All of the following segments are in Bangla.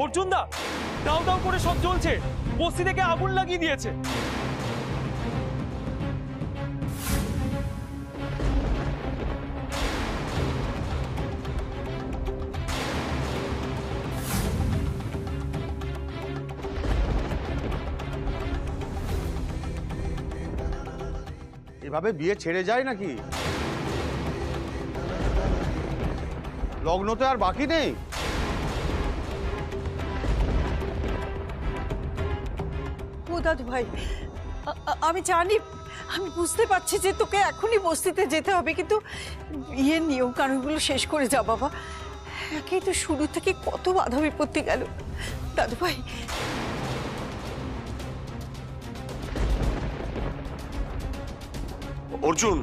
অর্জুন দা, দাও দাও করে সব জ্বলছে, বস্তি থেকে আগুন লাগিয়ে দিয়েছে। এভাবে বিয়ে ছেড়ে যায় নাকি? লগ্ন তো আর বাকি নেই। ও দাদু ভাই, আমি জানি, আমি বুঝতে পারছি যে তোকে এখনই বস্তিতে যেতে হবে, কিন্তু বিয়ের নিয়ম কানুনগুলো শেষ করে যা বাবা। একেই তো শুরু থেকে কত বাধা বিপত্তি গেল দাদু ভাই। অর্জুন,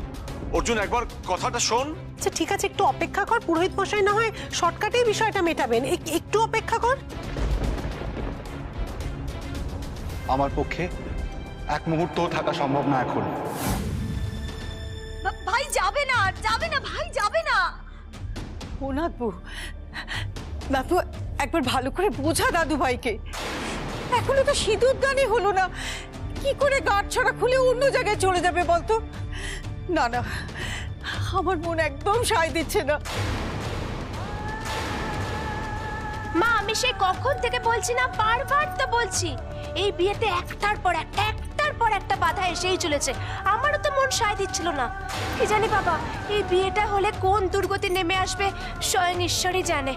অর্জুন একবার কথাটা শোন। আচ্ছা ঠিক আছে, একটু অপেক্ষা কর। পুরোহিত মশাই না হয় শর্টকাটেই বিষয়টা মেটাবেন, একটু অপেক্ষা কর। আমার পক্ষে এক মুহূর্তও থাকা সম্ভব না এখন। ভাই যাবে না, যাবে না ভাই, যাবে না। ও নাতবু, নাতবু একবার ভালো করে বোঝা দাদু ভাইকে। এখনো তো সিঁদুর দানই হলো না, কি করে গাঁট ছড়া খুলে অন্য জায়গায় চলে যাবে বলতো? না না, আমার মন একদম সায় দিচ্ছে না। মা, আমি সেই কখন থেকে বলছি না, বারবার তো বলছি, এই বিয়েতে একটার পর একটা বাধা এসেই চলেছে। আমারও তো মন সায় দিচ্ছিল না। কি জানি বাবা, এই বিয়েটা হলে কোন দুর্গতি নেমে আসবে স্বয়ং ঈশ্বরই জানে।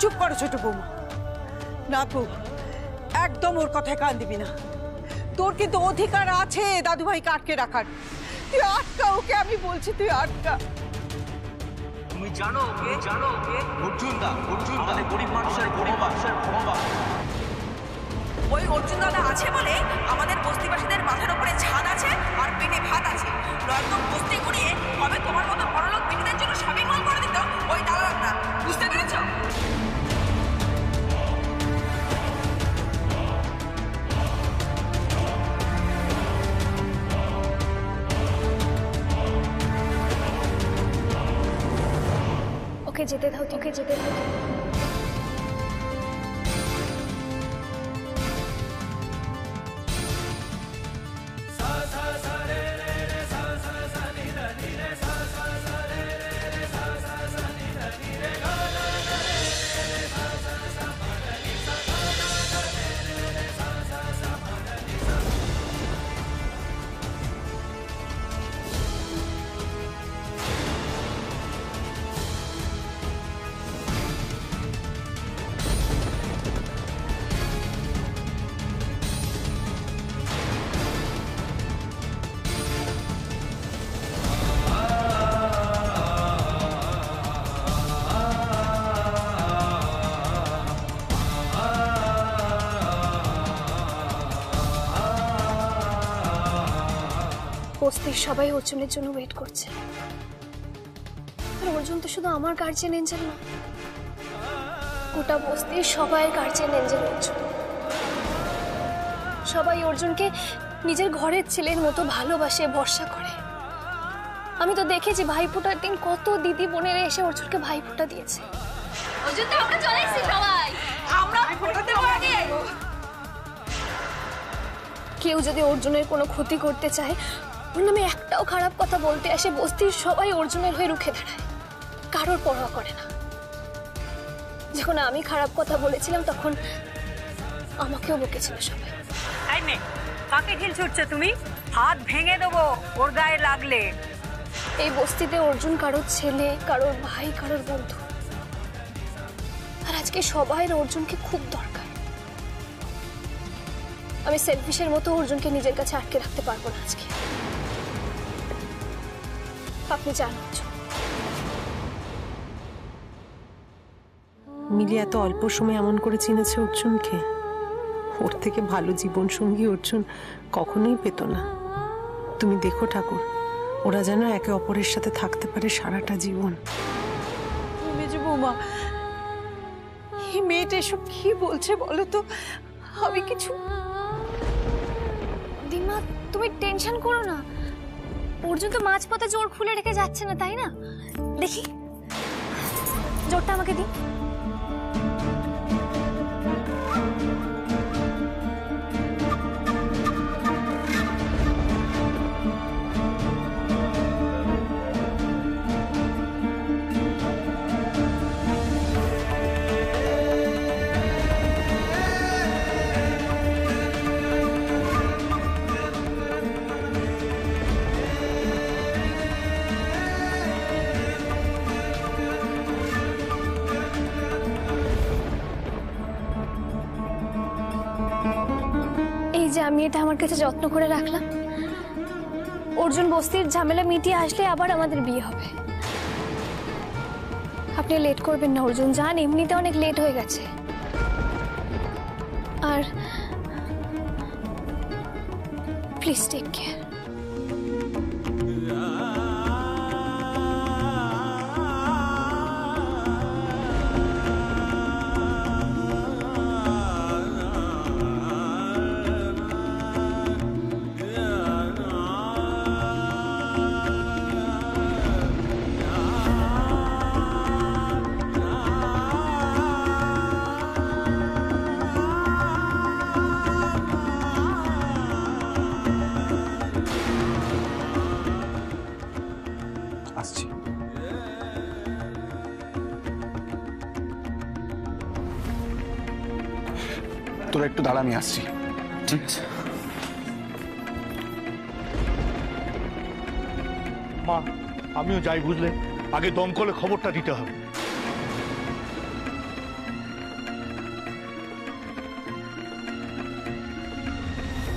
চুপ করো ছোট বৌমা। নাতবু, একদম ওর কথায় কান দিবি না। তোর কিন্তু অধিকার আছে দাদু ভাইকে আটকে রাখার। তুই আটকা ওকে, আমি বলছি তুই আটকা। তুমি জানো ওকে অর্জুন দা, আমাদের গরিব মানুষের ভগবান। ওই অর্জুন দাদা আছে বলে আমাদের বস্তিবাসীদের মাথার উপরে ছাদ আছে আর পেটে ভাত আছে। নয়তো বস্তি করিয়ে কবে তোমার মতো বড়লোক বেটিদের জন্য শপিং মল করে দিত ওই দালালটা। বুঝতে পেরেছো? ওকে যেতে দাও, তোকে যেতে দাও। বস্তির সবাই অর্জুনের জন্য ওয়েট করছে। আর অর্জুন তো শুধু আমার গার্জিয়ান এঞ্জেল না, গোটা বস্তির সবাই গার্জিয়ান এঞ্জেল অর্জুন। সবাই অর্জুনকে নিজের ঘরের ছেলের মতো ভালোবাসে, ভরসা করে। আমি তো দেখেছি ভাইফোঁটার দিন কত দিদি বোনেরা এসে অর্জুনকে ভাইফোঁটা দিয়েছে। অর্জুন তো আমরা চলে এসেছি সবাই, আমরা ফোঁটা দেব আগে। কেউ যদি অর্জুনের কোনো ক্ষতি করতে চায়, ওর নামে একটাও খারাপ কথা বলতে আসে, বস্তির সবাই অর্জুনের হয়ে রুখে দাঁড়ায়, কারোর পরোয়া করে না। যখন আমি খারাপ কথা বলেছিলাম তখন আমাকেও বকেছিল সবাই। এই নে, কাকে ঢিল ছুটছো তুমি? হাত ভেঙে দেবো ওর গায়ে লাগলে। এই বস্তিতে অর্জুন কারোর ছেলে, কারোর ভাই, কারোর বন্ধু। আর আজকে সবাই অর্জুনকে খুব দরকার। আমি সেলফিশের মতো অর্জুনকে নিজের কাছে আটকে রাখতে পারবো না আজকে। আপনি জানেন মিলি এত অল্প সময় এমন করে চিনেছে অর্জুনকে। ওর থেকে ভালো জীবন সঙ্গী অর্জুন কখনোই পেত না। তুমি দেখো ঠাকুর, ওরা যেন একে অপরের সাথে থাকতে পারে সারাটা জীবন। মেজো বৌমা, এই মেয়েটা এসব কি বলছে বলো তো? আমি কিছু। দিমা, তুমি টেনশন করো না। অর্জুন তো মাঝপথে জোর খুলে রেখে যাচ্ছে না, তাই না? দেখি জোরটা আমাকে দিন। এই যে আমি এটা আমার কাছে যত্ন করে রাখলাম, অর্জুন বস্তির ঝামেলা মিটিয়ে আসলে আবার আমাদের বিয়ে হবে। আপনি লেট করবেন না অর্জুন, যান, এমনিতে অনেক লেট হয়ে গেছে। আর প্লিজ টেক কেয়ার। আসছি। তোরা একটু দাঁড়া, আমি আসছি। ঠিক আছে মা, আমিও যাই, বুঝলে? আগে দমকলে খবরটা দিতে হবে।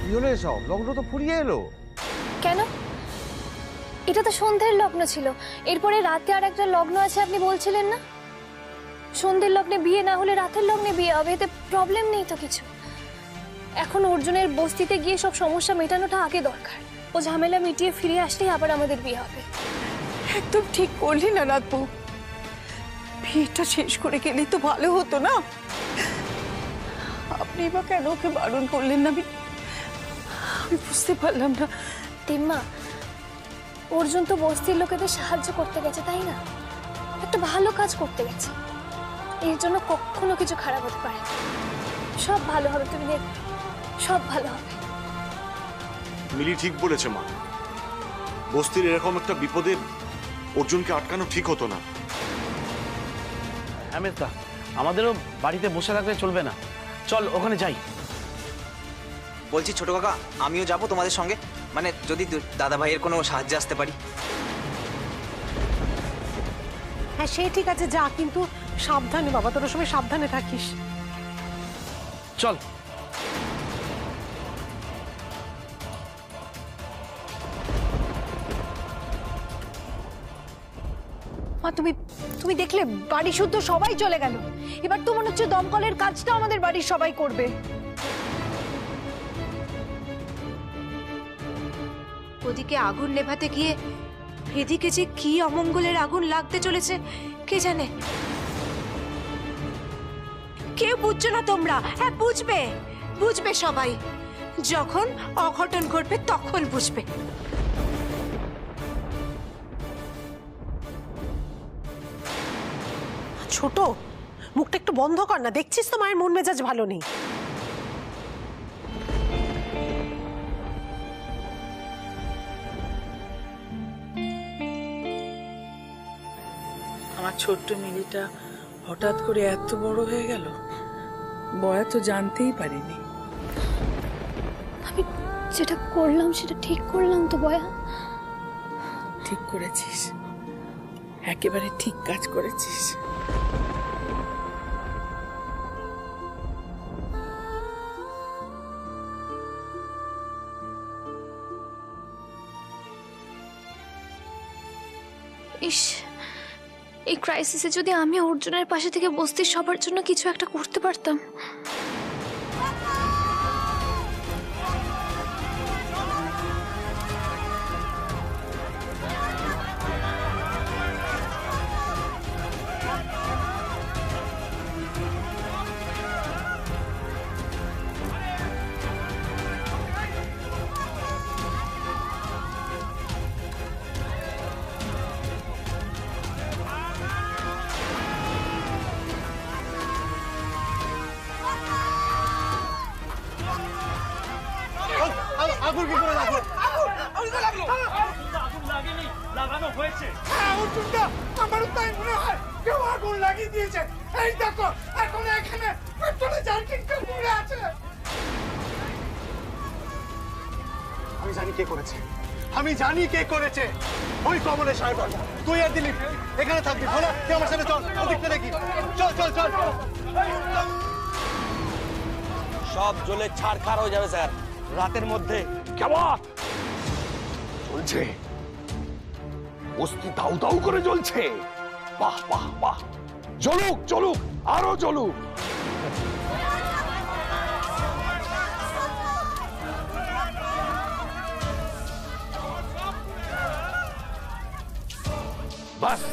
কি হলো এসব? লগ্ন তো ফুরিয়ে এলো। কেন? এটা তো সন্ধ্যের লগ্ন ছিল, এরপরে রাতে আর একটা লগ্ন আছে আপনি বলছিলেন না? সন্ধ্যের লগ্নে বিয়ে না হলে রাতের লগ্নে বিয়ে হবে, এতে প্রবলেম নেই তো কিছু। এখন অর্জুনের বস্তিতে গিয়ে সব সমস্যা মেটানোটা আগে দরকার। ও ঝামেলা মিটিয়ে ফিরে আসলেই আবার আমাদের বিয়ে হবে। একদম ঠিক করলি না নাতবু, বিয়েটা শেষ করে গেলেই তো ভালো হতো না? আপনি বা কেন ওকে বারণ করলেন না? আমি বুঝতে পারলাম না। তিম্মা, অর্জুন তো বস্তির লোকেদের সাহায্য করতে গেছে, তাই না? একটা ভালো কাজ করতে গেছে, এর জন্য কখনো কিছু খারাপ হতে পারে। সব ভালো হবে, তুমি দেখবে সব ভালো হবে। মিলি ঠিক বলেছে মা, বস্তির এরকম একটা বিপদে অর্জুনকে আটকানো ঠিক হতো না। আমেদা, আমাদেরও বাড়িতে বসে থাকলে চলবে না, চল ওখানে যাই। বলছি ছোট কাকা, আমিও যাব তোমাদের সঙ্গে, মানে যদি দাদা ভাইয়ের কোনো সাহায্যে আসতে পারি। হ্যাঁ সে ঠিক আছে, যা, কিন্তু সাবধানে বাবা, তোর সময় সাবধানে থাকিস। চল। মা, তুমি দেখলে বাড়ি শুদ্ধ সবাই চলে গেল। এবার তো মনে হচ্ছে দমকলের কাজটা আমাদের বাড়ির সবাই করবে। ওদিকে আগুন নেভাতে গিয়ে এদিকে যে কি অমঙ্গলের আগুন লাগতে চলেছে কে জানে। কেউ বুঝছো না তোমরা? হ্যাঁ বুঝবে, বুঝবে সবাই। যখন অঘটন ঘটবে তখন বুঝবে। ছোট, মুখটা একটু বন্ধ কর না, দেখছিস তো মায়ের মন মেজাজ ভালো নেই। আমার ছোট্ট মিলিটা হঠাৎ করে এত বড় হয়ে গেল, বয়া তো জানতেই পারিনি। আমি যেটা করলাম সেটা ঠিক করলাম তো বয়া? ঠিক করেছিস, একেবারে ঠিক কাজ করেছিস। ইস, এই ক্রাইসিসে যদি আমি অর্জুনের পাশে থেকে বস্তির সবার জন্য কিছু একটা করতে পারতাম। লেগেছে। হ্যাঁ অর্জুনদা, আমারও তাই মনে হয় কেউ আগুন লাগিয়ে দিয়েছে। এই দেখো এখন এখানে পেট্রোলে জার্কিনটা পুড়ে আছে। আমি জানি কে করেছে, আমি জানি কে করেছে। ওই কমলের সাহেব। তুই আর দিলীপ এখানে থাকবি। ভোলা তুই আমার সাথে চল, ওদিকটা দেখি। চল চল চল। সব জ্বলে ছাড়খাড় হয়ে যাবে স্যার রাতের মধ্যে। কেমন চলছে? বস্তি দাউ দাউ করে জ্বলছে। বাহ বাহ বাহ, জ্বলুক জ্বলুক, আরো জ্বলুক। বাস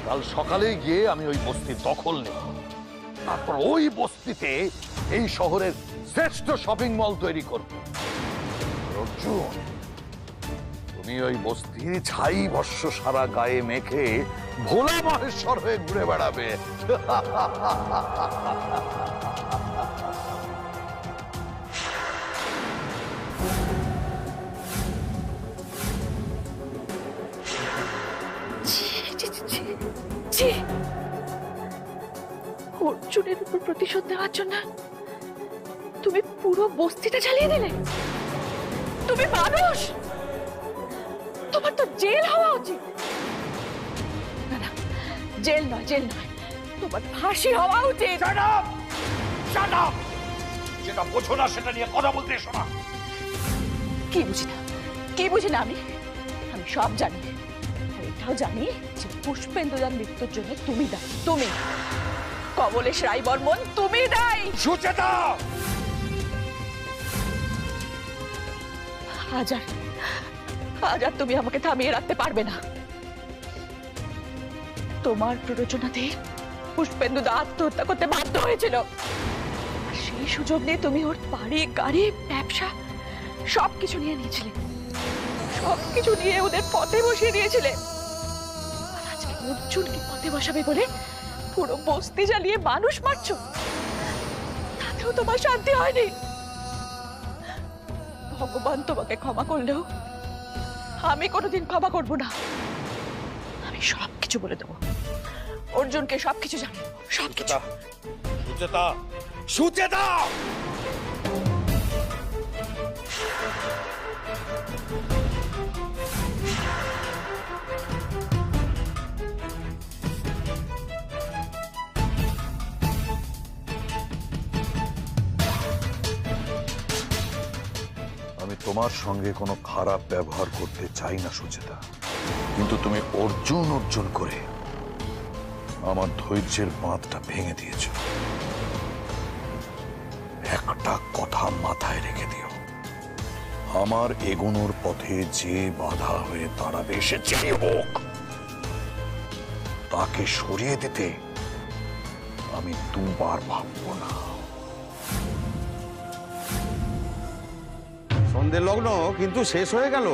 কাল সকালে গিয়ে আমি ওই বস্তির দখল নেব, তারপর ওই বস্তিতে এই শহরের শ্রেষ্ঠ শপিং মল তৈরি করব। অর্জুন, তুমি ওই বস্তির ছাই ভস্য সারা গায়ে মেখে ভোলা মহেশ্বর হয়ে ঘুরে বেড়াবে। অর্জুনের উপর প্রতিশোধ নেওয়ার জন্য তুমি পুরো বস্তিটা জ্বালিয়ে দিলে। তুমি মানুষ, তোমার তো জেল হওয়া উচিত। না না, জেল নয়, জেল নয়, তোমার ফাঁসি হওয়া উচিত। যেটা বোঝো না সেটা নিয়ে কথা বলতে এসো না। কি বুঝি না, কি বুঝি না? আমি আমি সব জানি, আর এটাও জানি যে পুষ্পেন্দুদার মৃত্যুর জন্য তুমি দায়ী। তুমি কমলেশ রায় বর্মন, তুমি দায়ী। সুচেতা, আজ আর তুমি আমাকে থামিয়ে রাখতে পারবে না। তোমার প্ররোচনাতেই পুষ্পেন্দুদা আত্মহত্যা করতে বাধ্য হয়েছিল। আর সেই সুযোগ নিয়ে তুমি ওর বাড়ি, গাড়ি, ব্যবসা সবকিছু নিয়ে নিয়েছিলে, সবকিছু নিয়ে ওদের পথে বসিয়ে দিয়েছিলে। আর আজকে অর্জুনকে পথে বসাবে বলে পুরো বস্তি জ্বালিয়ে মানুষ মারছো, তাতেও তোমার শান্তি হয়নি। ভগবান তোমাকে ক্ষমা করলেও আমি কোনোদিন ক্ষমা করব না। আমি সবকিছু বলে দেবো, অর্জুনকে সবকিছু জানাবো, সবকিছু। সুচেতা, সুচেতা, আমি তোমার সঙ্গে কোনো খারাপ ব্যবহার করতে চাই না সুচেতা, কিন্তু তুমি অর্জুন অর্জুন করে আমার ধৈর্যের বাঁধটা ভেঙে দিয়েছ। একটা কথা মাথায় রেখে দিও, আমার এগোনোর পথে যে বাধা হয়ে দাঁড়াবে সে যেই হোক, তাকে সরিয়ে দিতে আমি দুবার ভাববো না। সন্ধ্যে লগ্ন কিন্তু শেষ হয়ে গেল।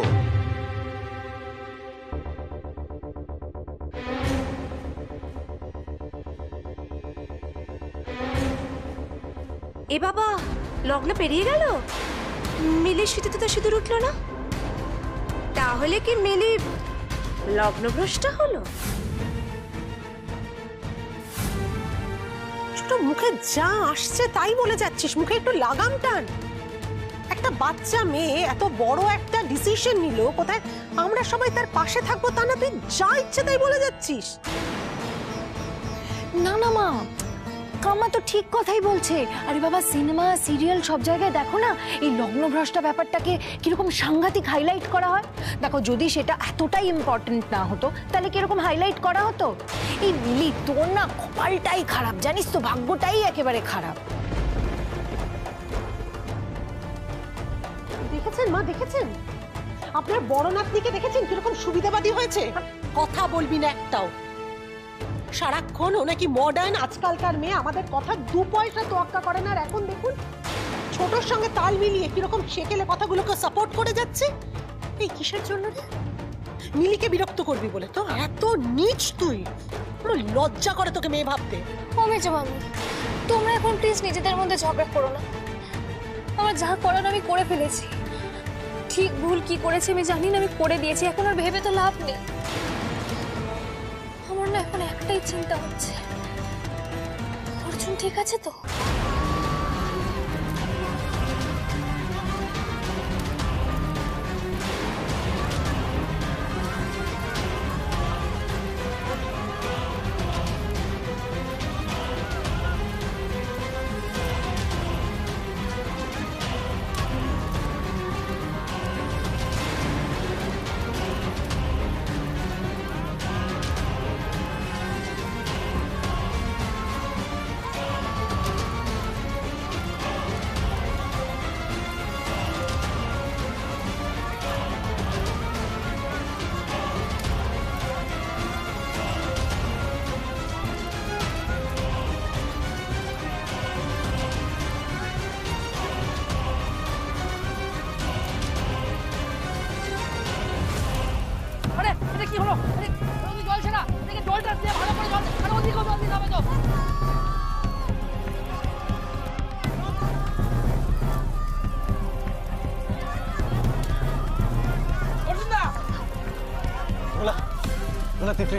এ বাবা, লগ্ন পেরিয়ে গেল, মিলির শীতে তো সিঁদুর উঠলো না। তাহলে কি মিলি লগ্নভ্রষ্ট হলো? ছোট, মুখে যা আসছে তাই বলে যাচ্ছিস, মুখে একটু লাগাম টান। একটা বাচ্চা মেয়ে এত বড় একটা ডিসিশন নিল, কোথায় আমরা সবাই তার পাশে থাকবো তা না, তুই যা ইচ্ছে তাই বলে যাচ্ছিস। না না মা, কাম্মা তো ঠিক কথাই বলছে। আরে বাবা, সিনেমা সিরিয়াল সব জায়গায় দেখো না, এই লগ্নভ্রষ্টা ব্যাপারটাকে কিরকম সাংঘাতিক হাইলাইট করা হয়। দেখো, যদি সেটা এতটাই ইম্পর্টেন্ট না হতো তাহলে কিরকম হাইলাইট করা হতো। এই মিলি, তোর না কপালটাই খারাপ, জানিস তো, ভাগ্যটাই একেবারে খারাপ। দেখেছেন মা, দেখেছেন আপনার বড় নাতনিকে, দেখেছেন কিরকম সুবিধাবাদী হয়েছে। কথা বলবি না একটাও, সারাক্ষণ ও নাকি মডার্ন, আজকালকার মেয়ে, আমাদের কথা দু পয়সা তোয়াক্কা করে না। আর এখন দেখুন ছোটর সঙ্গে তাল মিলিয়ে কিরকম সেকেলে কথাগুলোকে সাপোর্ট করে যাচ্ছে। এই কিসের জন্য রে? মিলিকে বিরক্ত করবি বলে তো? এত নীচ তুই, পুরো লজ্জা করে তোকে মেয়ে ভাবতে। ও মেজো মামি, তোমরা এখন প্লিজ নিজেদের মধ্যে ঝগড়া করো না। আমার যা করার আমি করে ফেলেছি। ঠিক ভুল কি করেছে আমি জানি না, আমি করে দিয়েছি, এখন আর ভেবে তো লাভ নেই। আমার না এখন একটাই চিন্তা হচ্ছে, অর্জুন ঠিক আছে তো?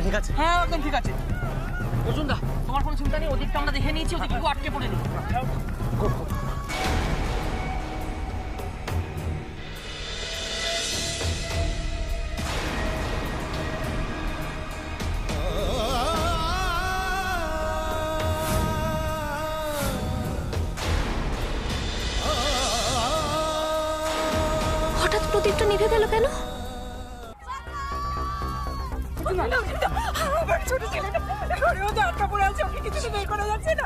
ঠিক আছে? হ্যাঁ একদম ঠিক আছে। অর্জুন দা, তোমার কোনো চিন্তা নেই, ওদিকটা আমরা দেখে নিয়েছি, ওদিকে কেউ আটকে পড়েনি। হঠাৎ প্রদীপটা নিভে গেল কেন? আমার ছোট ছেলেটা ঘরেও তো আটকা পড়ে আছে, ওকে কিছু বের করা যাচ্ছে না।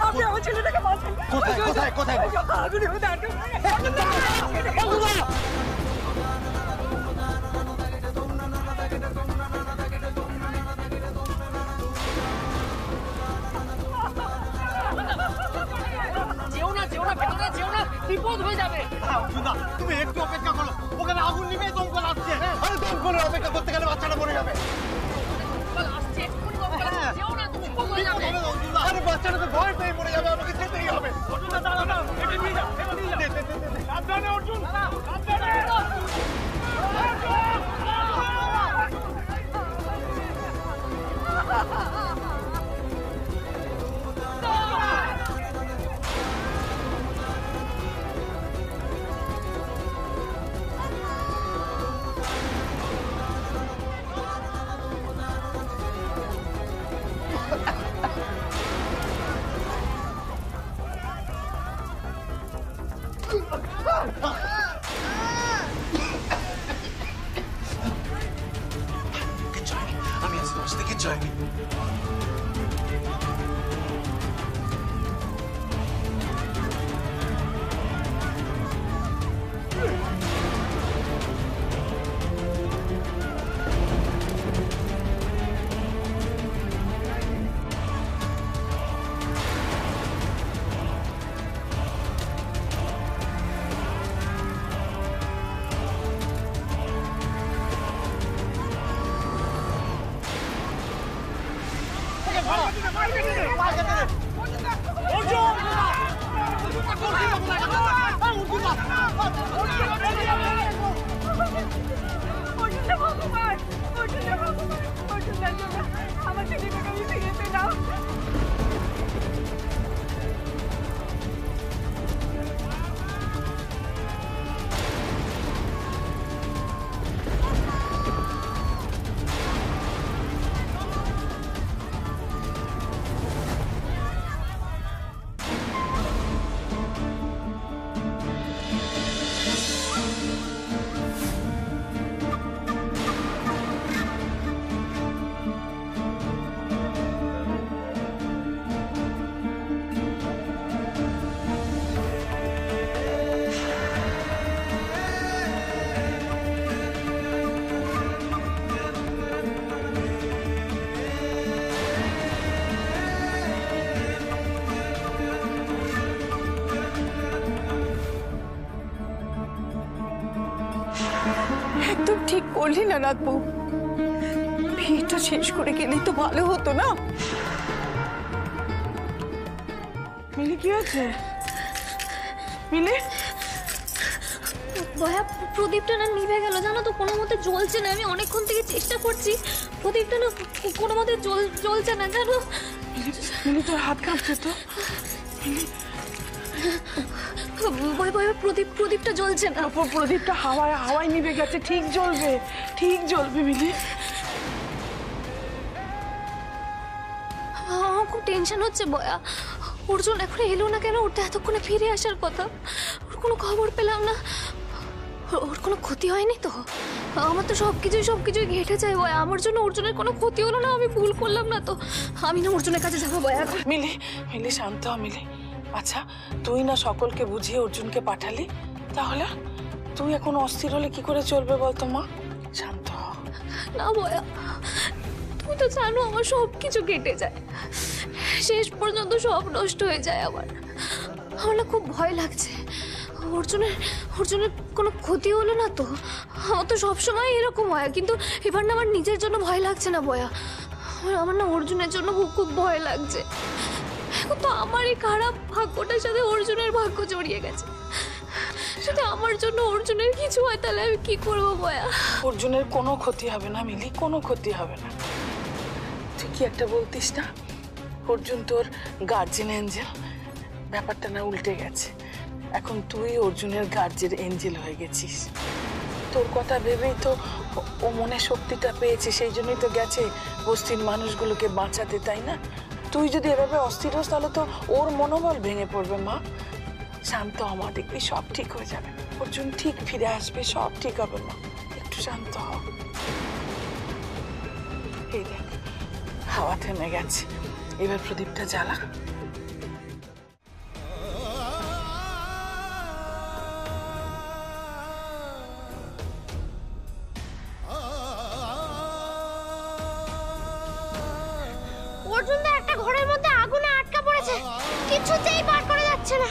আপনি আমার ছেলেটাকে বাঁচান। কোথায় কোথায় কোথায়? আগুনের মধ্যে আটকা যেও না, যেও না, ভেতরে যেও না, বিপদ হয়ে যাবে। তুমি একটু অপেক্ষা করো, ওখানে আগুন নিভে দমকল আসছে। আরে দমকলের অপেক্ষা করতে গেলে বাচ্চাটা মরে যাবে। আসছে, এক্ষুনি দমকল আসছে, যেও না, তুমি বিপদ হয়ে যাবে। আরে বাচ্চাটা তো ভয় পেয়ে মরে যাবে, আমাকে যেতেই হবে। সাবধানে অর্জুন, সাবধানে। আমি আছি তোমার সাথে, কিচ্ছু হয়নি। আমার ছেলেটাকে আমি ফিরে পেলাম। একদম ঠিক করলি না রাতবু, বিয়েটা শেষ করে গেলেই তো ভালো হতো না? মিলি কি আছে? মিলি বয়া প্রদীপটা না নিভে গেল, জানো তো, কোনো মতে জ্বলছে না। আমি অনেকক্ষণ থেকে চেষ্টা করছি, প্রদীপটা না কোনো মতে জ্বলছে না, জানো। মিলি তোর হাত কাঁপছে তো। প্রদীপটা জ্বলছে না। প্রদীপটা হাওয়ায় নিভে গেছে। ঠিক জ্বলবে মিলি। আমার খুব টেনশন হচ্ছে বয়া। অর্জুন এখন এলো না কেন? ওর তো এতক্ষণে ফিরে আসার কথা, ওর কোনো খবর পেলাম না। ওর কোনো ক্ষতি হয়নি তো? আমার তো সবকিছুই ঘেটে যায় বয়া। আমার জন্য অর্জুনের কোনো ক্ষতি হলো না? আমি ভুল করলাম না তো? আমি না অর্জুনের কাছে যাবো বয়া। মিলি শান্ত হ মিলি। আচ্ছা তুই না সকলকে বুঝিয়ে অর্জুনকে পাঠালি, তাহলে তুই এখন অস্থির হলে কি করে চলবে বলতো মা? শান্ত হ। না বয়া, তুমি তো জানো আমার সবকিছু কেটে যায়, শেষ পর্যন্ত সব নষ্ট হয়ে যায়। আমার না খুব ভয় লাগছে। অর্জুনের কোনো ক্ষতি হলো না তো? আমার তো সবসময় এরকম হয়, কিন্তু এবার না আমার নিজের জন্য ভয় লাগছে না বয়া। আমার না অর্জুনের জন্য খুব ভয় লাগছে। এখন তো আমার এই খারাপ ভাগ্যটার সাথে অর্জুনের ভাগ্য জড়িয়ে গেছে। যদি আমার জন্য অর্জুনের কিছু হয় তাহলে আমি কি করবো বয়া? অর্জুনের কোনো ক্ষতি হবে না মিলি, কোনো ক্ষতি হবে না। তুই কি একটা বলতিস না, অর্জুন তোর গার্জিয়ান এঞ্জেল। ব্যাপারটা না উল্টে গেছে, এখন তুই অর্জুনের গার্জিয়ান এঞ্জেল হয়ে গেছিস। তোর কথা ভেবেই তো ও মনে শক্তিটা পেয়েছে, সেই জন্যই তো গেছে বস্তির মানুষগুলোকে বাঁচাতে, তাই না? তুই যদি এভাবে অস্থির হোস তাহলে তো ওর মনোবল ভেঙে পড়বে। মা শান্ত হ মা, দেখবি সব ঠিক হয়ে যাবে। অর্জুন ঠিক ফিরে আসবে, সব ঠিক হবে। মা একটু শান্ত হ। এই দেখ হাওয়া থেমে গেছে, এবার প্রদীপটা জ্বালা। অর্জুন দা একটা ঘরের মধ্যে আগুনে আটকা পড়েছে, কিছুতেই বার করা যাচ্ছে না।